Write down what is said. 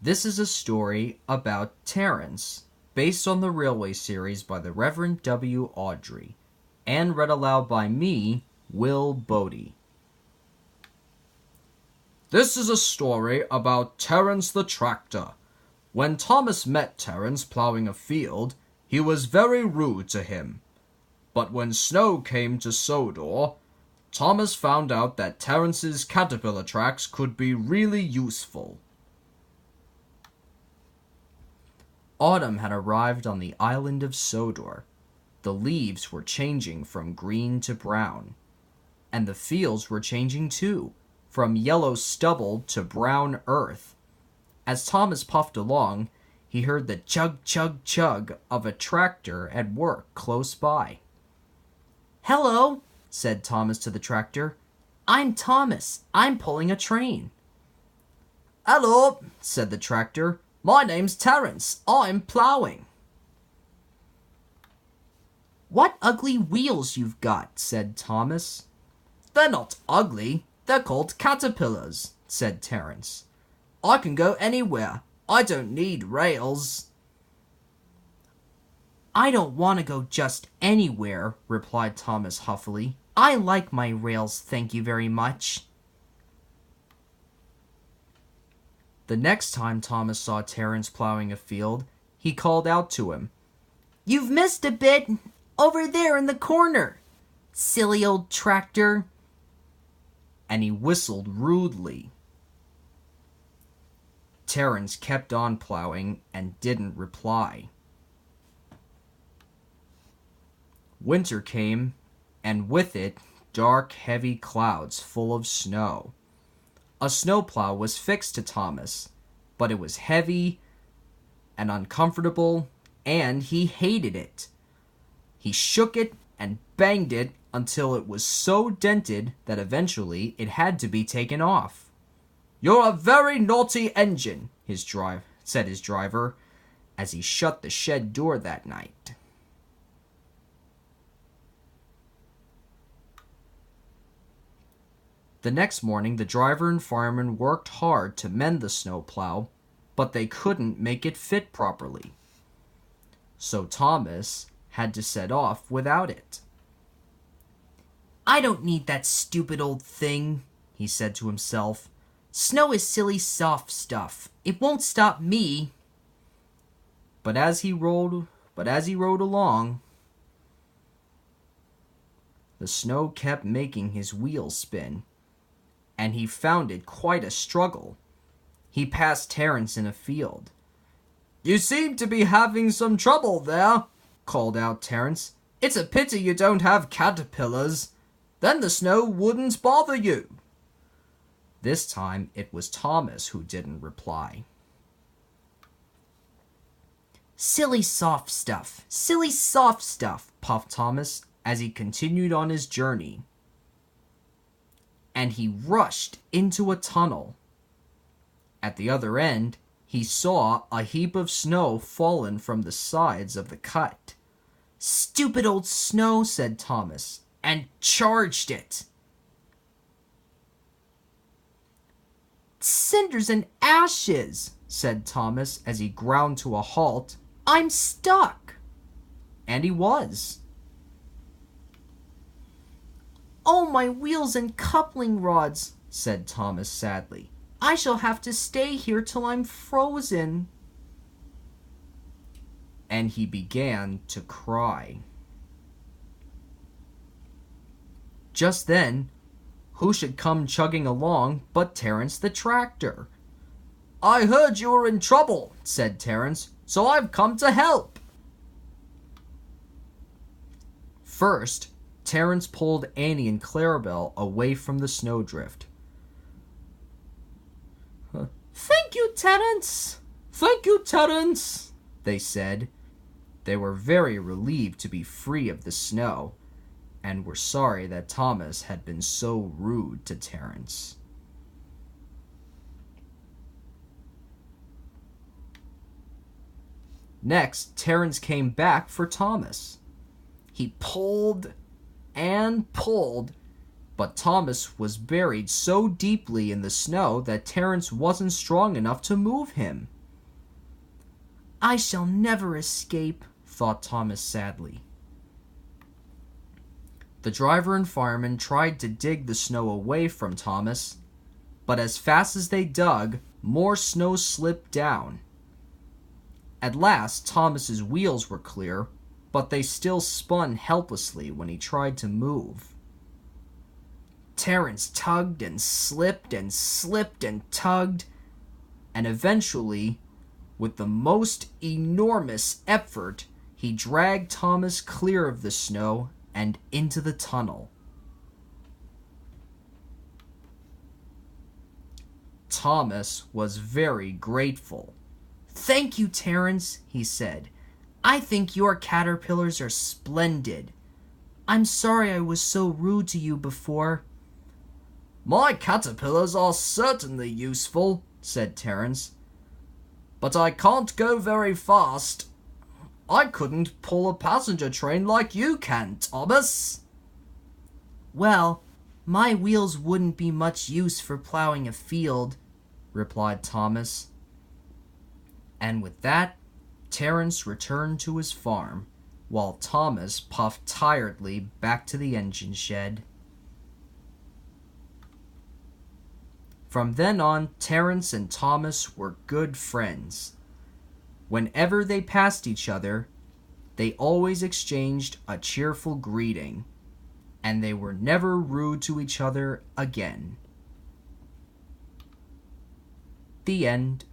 This is a story about Terence, based on the Railway series by the Reverend W. Awdry, and read aloud by me, Will Bodie. This is a story about Terence the tractor. When Thomas met Terence plowing a field, he was very rude to him. But when snow came to Sodor, Thomas found out that Terence's caterpillar tracks could be really useful. Autumn had arrived on the island of Sodor. The leaves were changing from green to brown. And the fields were changing too, from yellow stubble to brown earth. As Thomas puffed along, he heard the chug chug chug of a tractor at work close by. "Hello," said Thomas to the tractor. "I'm Thomas. I'm pulling a train." "Hello," said the tractor. "My name's Terence. I'm plowing." "What ugly wheels you've got," said Thomas. "They're not ugly. They're called caterpillars," said Terence. "I can go anywhere. I don't need rails." "I don't want to go just anywhere," replied Thomas huffily. "I like my rails, thank you very much." The next time Thomas saw Terence plowing a field, he called out to him, "You've missed a bit, over there in the corner, silly old tractor." And he whistled rudely. Terence kept on plowing and didn't reply. Winter came, and with it, dark, heavy clouds full of snow. A snowplow was fixed to Thomas, but it was heavy and uncomfortable, and he hated it. He shook it and banged it until it was so dented that eventually it had to be taken off. "You're a very naughty engine," said his driver, as he shut the shed door that night. The next morning, the driver and fireman worked hard to mend the snowplow, but they couldn't make it fit properly. So Thomas had to set off without it. "I don't need that stupid old thing," he said to himself. "Snow is silly soft stuff. It won't stop me." But as he rode along, the snow kept making his wheels spin, and he found it quite a struggle. He passed Terence in a field. "You seem to be having some trouble there," called out Terence. "It's a pity you don't have caterpillars. Then the snow wouldn't bother you." This time it was Thomas who didn't reply. Silly soft stuff, puffed Thomas as he continued on his journey. And he rushed into a tunnel. At the other end, he saw a heap of snow fallen from the sides of the cut. "Stupid old snow," said Thomas, and charged it. "Cinders and ashes," said Thomas as he ground to a halt. "I'm stuck." And he was. "Oh, my wheels and coupling rods," said Thomas sadly. "I shall have to stay here till I'm frozen." And he began to cry. Just then, who should come chugging along but Terence the tractor. "I heard you were in trouble," said Terence, "so I've come to help." First, Terence pulled Annie and Clarabelle away from the snowdrift. "Thank you, Terence! Thank you, Terence!" they said. They were very relieved to be free of the snow, and were sorry that Thomas had been so rude to Terence. Next, Terence came back for Thomas. He pulled and pulled, but Thomas was buried so deeply in the snow that Terence wasn't strong enough to move him. I shall never escape, thought Thomas sadly. The driver and fireman tried to dig the snow away from Thomas, but as fast as they dug, more snow slipped down. At last, Thomas's wheels were clear, but they still spun helplessly when he tried to move. Terence tugged and slipped and slipped and tugged, and eventually, with the most enormous effort, he dragged Thomas clear of the snow and into the tunnel. Thomas was very grateful. "Thank you, Terence," he said. "I think your caterpillars are splendid. I'm sorry I was so rude to you before." "My caterpillars are certainly useful," said Terence. "But I can't go very fast. I couldn't pull a passenger train like you can, Thomas." "Well, my wheels wouldn't be much use for plowing a field," replied Thomas. And with that, Terence returned to his farm, while Thomas puffed tiredly back to the engine shed. From then on, Terence and Thomas were good friends. Whenever they passed each other, they always exchanged a cheerful greeting, and they were never rude to each other again. The end.